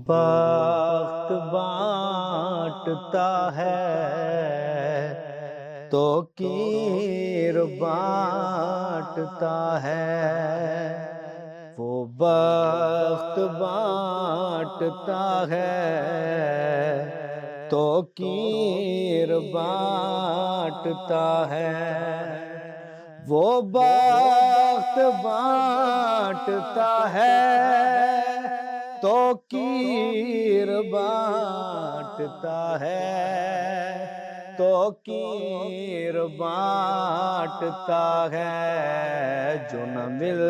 بخت بانٹتا ہے تو کیر بانٹتا ہے، وہ بخت بانٹتا ہے تو کیر بانٹتا ہے، وہ بخت بانٹتا ہے تو کیر بانٹتا ہے، تو کیر بانٹتا ہے، جو نہ مل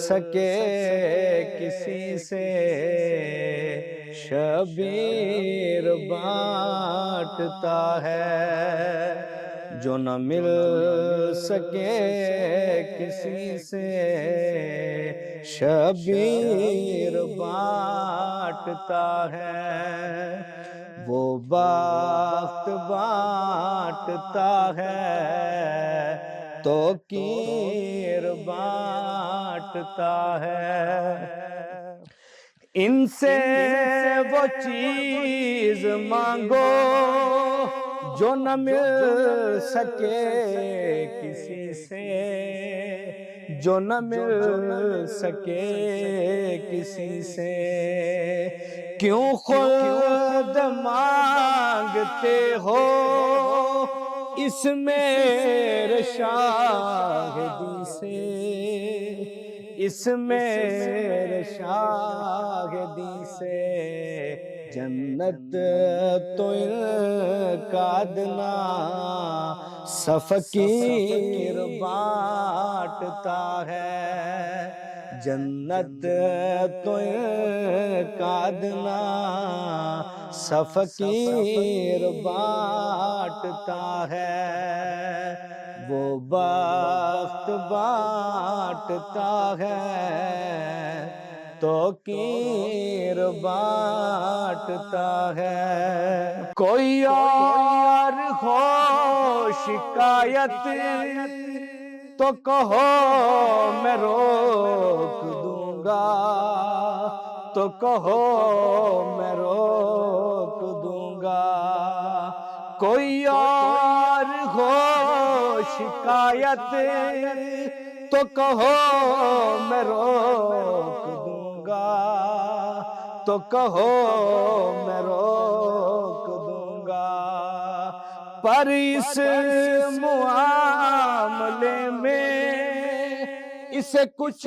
سکے کسی سے شبیر بانٹتا ہے، جو نہ مل سکے کسی سے شبیر بانٹتا ہے، وہ بخت بانٹتا ہے تو کیر بانٹتا ہے، ان سے وہ چیز مانگو جو نہ مل سکے کسی سے، جو نہ مل سکے کسی سے، کیوں خود مانگتے ہو اس میرے شاہدی سے، اس میرے شاہدی سے، جنت تو ان کا ادنا سا فقیر بانٹتا ہے، جنت تو ان کا ادنا سا فقیر بانٹتا ہے، وہ بخت بانٹتا ہے تو کیر بانٹتا ہے، کوئی اور ہو شکایت تو کہو میں روک دوں گا، تو کہو میں روک دوں گا، کوئی اور ہو شکایت تو کہو میں روک دوں گا، تو کہو میں روک دوں گا، پر اس معاملے میں اسے کچھ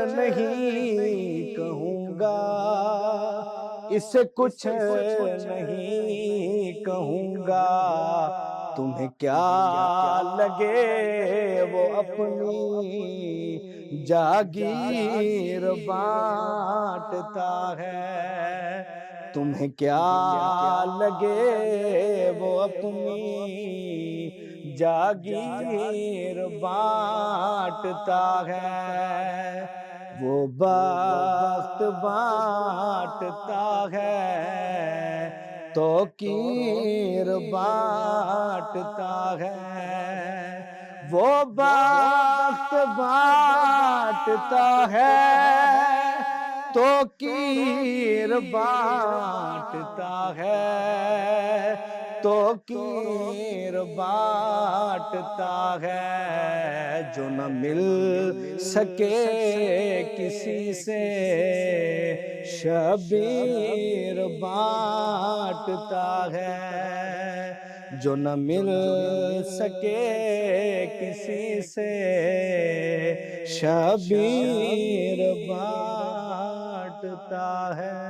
نہیں کہوں گا، اسے کچھ نہیں کہوں گا، تمہیں کیا لگے وہ اپنی جاگیر بانٹتا ہے، تمہیں کیا لگے وہ اپنی جاگیر بانٹتا ہے، وہ بخت بانٹتا ہے تو کیر بانٹتا ہے، وہ بخت بانٹتا ہے تو کیر بانٹتا ہے، تو کیر بانٹتا ہے، جو نہ مل سکے کسی سے شبیر بانٹتا ہے، جو نہ مل سکے کسی سے شبیر بانٹتا ہے۔